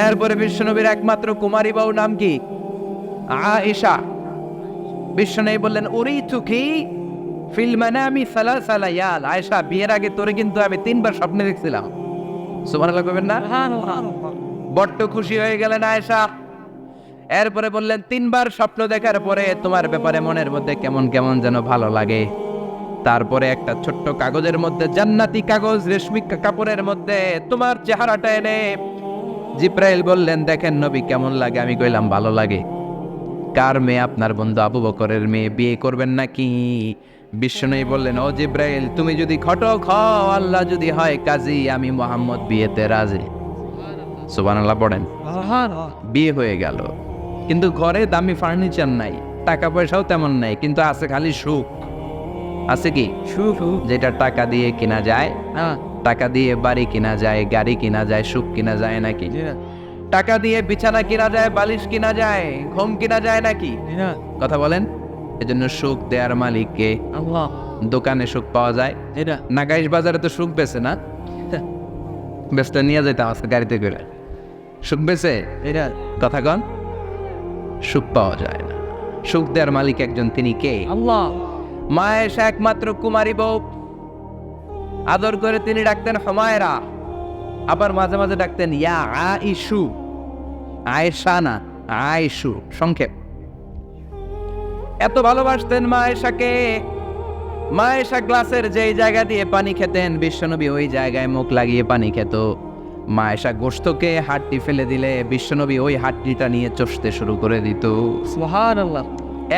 এরপরে বিশ্বনবীর একমাত্র কুমারী বউ নাম কি? আয়েশা। বিশ্বনবী বললেন উরিতুকি ফিল মানামি সালাসা লায়াল। আয়েশা, বিয়ের আগে তোরে কিন্তু আমি 3 বার স্বপ্নে দেখছিলাম। সুবহানাল্লাহ কইবেন না? বড্ড খুশি হয়ে গেলেন আয়েশা। এরপরে বললেন 3 বার স্বপ্ন দেখার পরে তোমার ব্যাপারে মনের মধ্যে কেমন কেমন যেন ভালো লাগে। তারপরে একটা ছোট্ট কাগজের মধ্যে, জান্নাতি কাগজ, রেশমি কাপড়ের মধ্যে তোমার চেহারাটা এনে জিব্রাইল বললেন দেখেন নবী কেমন লাগে। আমি কইলাম ভালো লাগে। কার মেয়ে? আপনার বন্ধু আবু বকরের মেয়ে। বিয়ে করবেন নাকি? বিশ্বনবী বললেন ও জিব্রাইল, তুমি যদি ঘটক হও, আল্লাহ যদি হয় কাজী, আমি মুহাম্মদ বিয়েতে রাজি। সুবহানাল্লাহ পড়েন। বিয়ে হয়ে গেল, কিন্তু ঘরে দামি ফার্নিচার নাই, টাকা পয়সাও তেমন নাই, কিন্তু আছে খালি সুখ। আছে কি? সুখ, যেটা টাকা দিয়ে কিনা যায়। টাকা দিয়ে বাড়ি কিনা যায়, গাড়ি কিনা যায়, সুখ কিনা যায় নাকি? টাকা দিয়ে বিছানা কিনা যায়, বালিশ কিনা যায়, ঘুম কিনা যায় নাকি? কথা বলেন। এজন্য সুখ দেয়ার মালিক কে? আল্লাহ। দোকানে সুখ পাওয়া যায়, নাগাইশ বাজারে তো সুখ বেছে না, ব্যস্ত নিয়ে যেতাম আজকে গাড়িতে করে। সুখ বেছে? কথা কন। সুখ পাওয়া যায় না। সুখ দেয়ার মালিক একজন, তিনি কে? আল্লাহ। মা আয়েশা একমাত্র কুমারী বউ, আদর করে তিনি ডাকতেন হুমায়রা, আবার মাঝে মাঝে ডাকতেন ইয়া আইশু। আয়েশা না, আইশু সংক্ষেপ। এত ভালোবাসতেন মা আয়েশাকে। মা আয়েশা গ্লাসের যেই জায়গা দিয়ে পানি খেতেন, বিশ্বনবী ওই জায়গায় মুখ লাগিয়ে পানি খেত। মা আয়েশা গোশতকে হাড্ডি ফেলে দিলে বিশ্বনবী ওই হাড্ডিটা নিয়ে চষতে শুরু করে দিত। সুবহানাল্লাহ।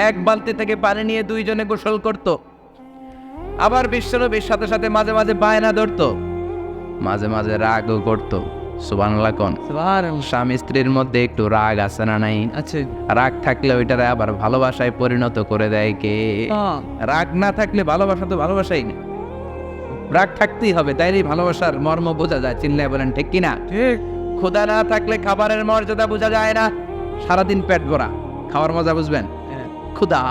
এক বালতি থেকে পানি নিয়ে দুইজনে গোসল করত। আবার বিশ্বনবীর সাথে সাথে মাঝে মাঝে বায়না ধরতো, মাঝে মাঝে রাগও করতো। সুবহানাল্লাহ কোন। স্বামী স্ত্রীর মধ্যে একটু রাগ আছে না নাই? আছে। রাগ থাকলে ওইটারে আবার ভালোবাসায় পরিণত করে দেয় কে? রাগ না থাকলে ভালোবাসা তো ভালোবাসাই না। রাগ থাকতেই হবে, তাইলেই ভালোবাসার মর্ম বোঝা যায়। চিল্লায় বলেন ঠিক কিনা? ঠিক। ক্ষুধা না থাকলে খাবারের মর্যাদা বোঝা যায় না। সারাদিন পেট ভরা, খাওয়ার মজা বুঝবেন? ক্ষুধা,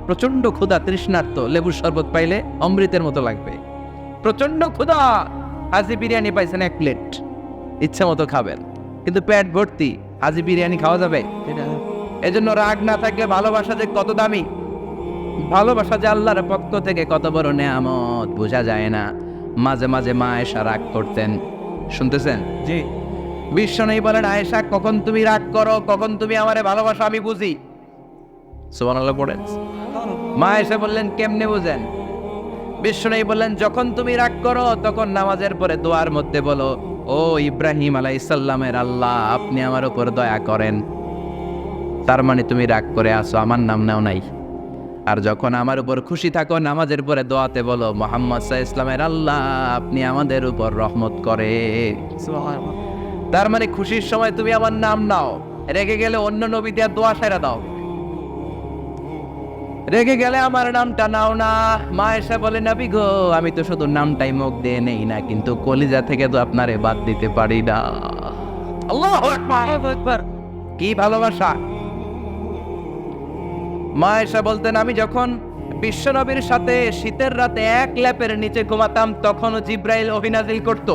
প্রচন্ড ক্ষুধা, তৃষ্ণার্ত, লেবুর শরবত পাইলে অমৃতের মতো লাগবে। প্রচন্ড ক্ষুধা, হাজি বিরিয়ানি পাইছেন 1 প্লেট, ইচ্ছা মতো খাবেন, কিন্তু পেট ভর্তি, হাজি বিরিয়ানি খাওয়া যাবে? এজন্য রাগ না থাকলে ভালোবাসা যে কত দামি, ভালোবাসা যে আল্লাহর পক্ষ থেকে কত বড় নেয়ামত বোঝা যায় না। মাঝে মাঝে মা আয়েশা রাগ করতেন। শুনতেছেন? জি। বিশ্বনবী বলেন আয়েশা, কখন তুমি রাগ করো, কখন তুমি আমারে ভালোবাসো আমি বুঝি। সুবহানাল্লাহ পড়েন। মা আয়েশা বললেন কেমনে বুঝেন? বিশ্বনবী বললেন যখন তুমি রাগ করো তখন নামাজের পরে দোয়ার মধ্যে বলো, ও ইব্রাহিম আলাইহিস সালামের আল্লাহ, আপনি আমার উপর দয়া করেন। তার মানে তুমি রাগ করে আসো, আমার নাম নাও নাই। আর যখন আমার উপর খুশি থাকো, নামাজের পরে দোয়াতে বলো, মুহাম্মদ সাল্লাল্লাহু আলাইহি ওয়াসাল্লামের আল্লাহ, আপনি আমাদের উপর রহমত করে। সুবহানাল্লাহ। তার মানে খুশির সময় তুমি আমার নাম নাও, রেগে গেলে অন্য নবী দিয়ে দোয়া সেরা দাও, রেগে গেলে আমার নামটা নাও না। মা আয়েশা বলে নবী গো, আমি তো শুধু নামটাই মুখ দিয়ে নেই না, কিন্তু কলিজা থেকে তো আপনারে বাদ দিতে পারি না। আল্লাহু আকবার। কি ভালোবাসা! মা আয়েশা বলতেন আমি যখন বিশ্বনবীর সাথে শীতের রাতে এক ল্যাপের নিচে ঘুমাতাম, তখনও জিব্রাইল ওহী নাযিল করত।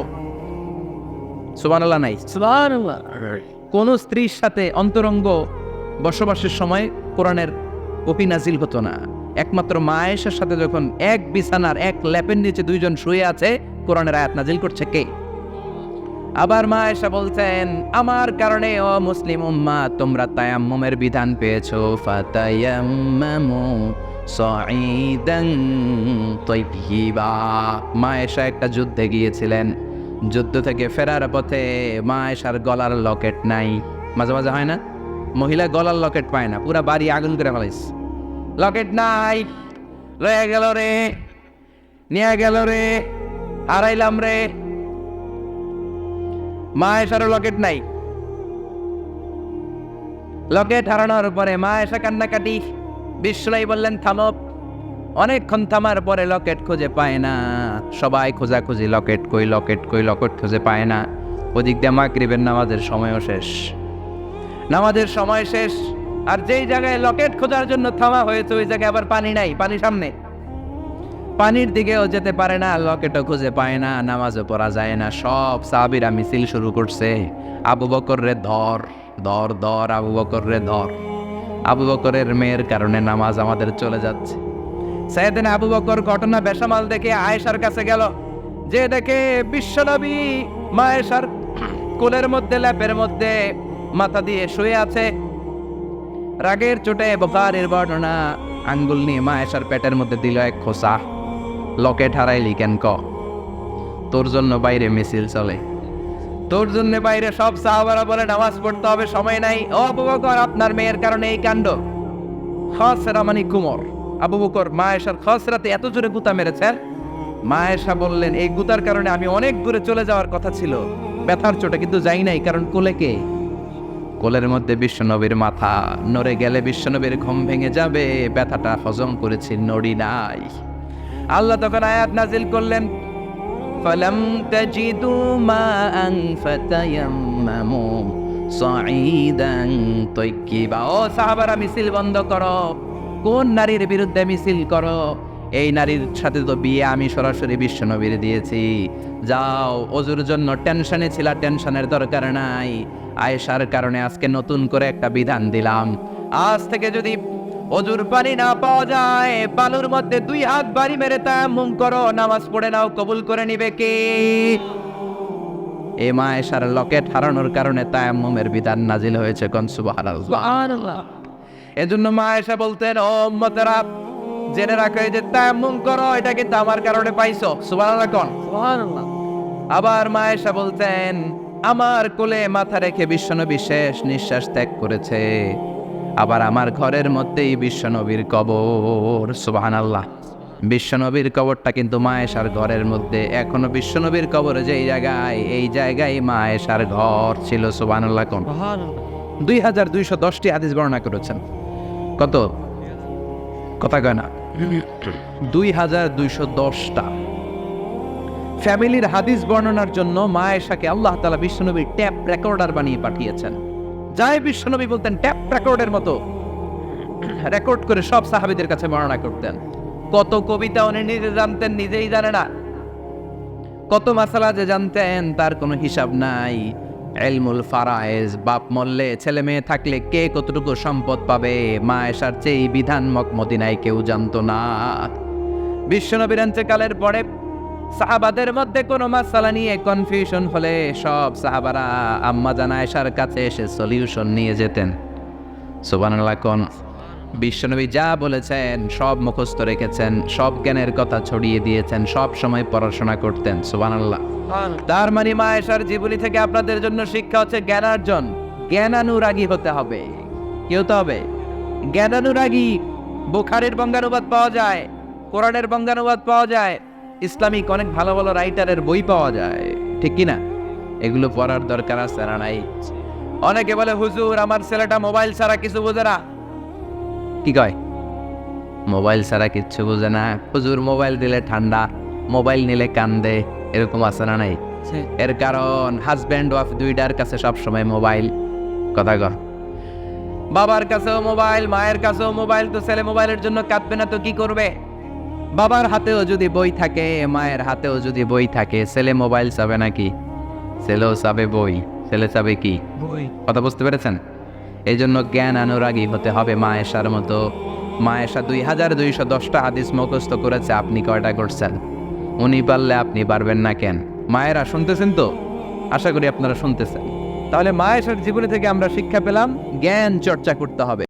সুবহানাল্লাহ নাই? সুবহানাল্লাহ। কোন স্ত্রীর সাথে অন্তরঙ্গ বসবাসের সময় কোরআনের ওহী নাযিল হতো না। একমাত্র মা আয়েশার সাথে যখন এক বিছানার এক ল্যাপের নিচে দুইজন শুয়ে আছে, কোরআনের আয়াত নাযিল করছে কে? আবার মা আয়েশা বলতেন আমার কারণে ও মুসলিম উম্মাহ তোমরা তায়াম্মুমের বিধান পেয়েছো। ফাতায়াম্মামু সাঈদান তাইয়্যিবা। মা আয়েশা একটা যুদ্ধে গিয়েছিলেন, যুদ্ধ থেকে ফেরার পথে মা আয়েশার গলার লকেট নাই। মাঝে মাঝে হয় না, মহিলা গলার লকেট পায় না, পুরা বাড়ি আগুন করে ফেলাইছে, লকেট নাই, লয়ে গেল রে, নিয়ে গেল রে, হারাইলাম রে। মা আয়েশারও লকেট নাই। লকেট হারানোর পরে মা আয়েশা কান্নাকাটি। বিশ্বনবী বললেন থামো। অনেকক্ষণ থামার পরে লকেট খুঁজে পায় না। সবাই খোঁজাখুঁজি, লকেট কই, লকেট কই, লকেট খুঁজে পায় না। ওদিক দিয়ে মাগরিবের নামাজের সময়ও শেষ, নামাজের সময় শেষ। আর যেই জায়গায় লকেট খোঁজার জন্য থামা হয়েছে ওই জায়গায় আবার পানি নাই, পানি সামনে। পানির দিকেও যেতে পারে না, লকেটও খুঁজে পায় না, নামাজও পড়া যায় না। সব সাহাবীরা মিছিল শুরু করছে, আবু বকর রে ধর ধর ধর, আবু বকর রে ধর। আবু বকরের মেয়ের কারণে নামাজ আমাদের চলে যাচ্ছে। সাইয়েদনা আবু বকর ঘটনা বেসামাল দেখে আয়েশার কাছে গেল, যে দেখে বিশ্বনবী মা আয়েশার কোলের মধ্যে, ল্যাপের মধ্যে মাথা দিয়ে শুয়ে আছে। রাগের চোটে বুখারীর বর্ণনা, আঙ্গুল নিয়ে মা আয়েশার পেটের মধ্যে দিল এক খোসা। লকেট হারাইলি কেন ক? তোর জন্য বাইরে মিছিল চলে, তোর জন্য বাইরে সব সাহাবারা বলে নামাজ পড়তে হবে, সময় নাই। ও আবু বকর, আপনার মেয়ের কারণে এই কাণ্ড। খসরা মানে কুমর। আবু বকর মা আয়েশার খসরাতে এত জোরে গুতা মেরেছেন, মা আয়েশা বললেন এই গুতার কারণে আমি অনেক দূরে চলে যাওয়ার কথা ছিল, ব্যথার চোটে, কিন্তু যাই নাই। কারণ কোলে কে? কোলের মধ্যে বিশ্বনবীর মাথা, নড়ে গেলে বিশ্বনবীর ঘুম ভেঙে যাবে, ব্যথাটা হজম করেছি, নড়ি নাই। আল্লাহ তখন আয়াত নাজিল করলেন, ফালাম তাজিদু মাআন ফাতায়াম্মামু সাঈদান তাইয়্যিবা। ও সাহাবারা, মিছিল বন্ধ করো। কোন নারীর বিরুদ্ধে মিছিল করো? এই নারীর সাথে তো বিয়ে আমি সরাসরি বিশ্বনবীর দিয়েছি। যাও, ওজুর জন্য টেনশনে ছিলা, টেনশনের দরকার নাই। আয়েশার কারণে আজকে নতুন করে একটা বিধান দিলাম, আজ থেকে যদি অজুর পানি না পাওয়া যায়, বালুর মধ্যে 2 হাত বাড়ি মেরে তায়াম্মুম করো, নামাজ পড়ে নাও, কবুল করে নিবে কে? এই মা আয়েশার লকেট হারানোর কারণে তায়াম্মুমের বিধান নাজিল হয়েছে। কোন সুবহানাল্লাহ। এজন্য মা আয়েশা বলতেন, ও উম্মতেরা, জেনে রাখো, এই যে তায়াম্মুম করো, এটা কিন্তু আমার কারণে পাইছো। সুবহানাল্লাহ কোন? সুবহানাল্লাহ। আবার মা আয়েশা বলতেন, আমার কোলে মাথা রেখে বিশ্বনবী শেষ নিঃশ্বাস ত্যাগ করেছে, আবার আমার ঘরের মধ্যেই বিশ্বনবীর কবর। সুবহানাল্লাহ। বিশ্বনবীর কবরটা কিন্তু মা আয়েশার ঘরের মধ্যে। এখনো বিশ্বনবীর কবর যেই জায়গায়, এই জায়গায় মা আয়েশার ঘর ছিল। সুবহানাল্লাহ কোন? 2210টি হাদিস বর্ণনা করেছেন। কত? কথা কয় না, 2210টা ফ্যামিলির হাদিস বর্ণনার জন্য মা আয়েশাকে আল্লাহ তাআলা বিশ্বনবীর ট্যাপ রেকর্ডার বানিয়ে পাঠিয়েছেন। যাই বিশ্বনবী বলতেন, ট্যাপ রেকর্ডের মতো রেকর্ড করে সব সাহাবীদের কাছে বর্ণনা করতেন। কত কবিতা উনি নিজে জানতেন, নিজেই জানে না। কত মাসালা যে জানতেন, তার কোনো হিসাব নাই। ইলমুল ফারায়েজ, বাপ মরলে, ছেলে মেয়ে থাকলে কে কতটুকু সম্পদ পাবে, মা আয়েশার চেয়ে বিধান মদিনায় কেউ জানতো না। বিশ্বনবীর ইন্তেকালের পরে সাহাবাদের মধ্যে কোনো মাসালা নিয়ে কনফিউশন হলে সব সাহাবারা আম্মা জান আয়েশার কাছে এসে সলিউশন নিয়ে যেতেন। সুবহানাল্লাহ কোন? বিশ্বনবী যা বলেছেন সব মুখস্থ রেখেছেন, সব জ্ঞানের কথা ছড়িয়ে দিয়েছেন, সব সময় পড়াশোনা করতেন। সুবহানাল্লাহ। তার মানে মা আয়েশার জীবনী থেকে আপনাদের জন্য শিক্ষা হচ্ছে জ্ঞানার্জন, জ্ঞানানুরাগী হতে হবে। কি হতে হবে? জ্ঞানানুরাগী। বুখারীর বঙ্গানুবাদ পাওয়া যায়, কোরআনের বঙ্গানুবাদ পাওয়া যায়, ইসলামিক অনেক ভালো ভালো রাইটারের বই পাওয়া যায়, ঠিক কিনা? এগুলো পড়ার দরকার আছে না নাই? অনেকে বলে, হুজুর আমার ছেলেটা মোবাইল ছাড়া কিছু বোঝে না। কি কয়? মোবাইল ছাড়া কিচ্ছু বোঝে না। হুজুর মোবাইল দিলে ঠান্ডা, মোবাইল নিলে কান্দে, এরকম আছে না নাই? এর কারণ হাজব্যান্ড ওয়াইফ দুইটার কাছে সবসময় মোবাইল। কথা কর, বাবার কাছেও মোবাইল, মায়ের কাছেও মোবাইল। তো ছেলে মোবাইলের জন্য কাঁদবে না তো কি করবে? বাবার হাতেও যদি বই থাকে, মায়ের হাতেও যদি বই থাকে, ছেলে মোবাইল চাবে নাকি? ছেলেও চাবে বই, ছেলে চাবে কি? বই। কথা বুঝতে পেরেছেন? এই জন্য জ্ঞান অনুরাগী হতে হবে মা আয়েশার মতো। মা আয়েশা 2210টা হাদিস মুখস্থ করেছে, আপনি কয়টা করছেন? উনি পারলে আপনি পারবেন না কেন? মায়েরা শুনতেছেন তো? আশা করি আপনারা শুনতেছেন। তাহলে মা আয়েশার জীবনী থেকে আমরা শিক্ষা পেলাম, জ্ঞান চর্চা করতে হবে।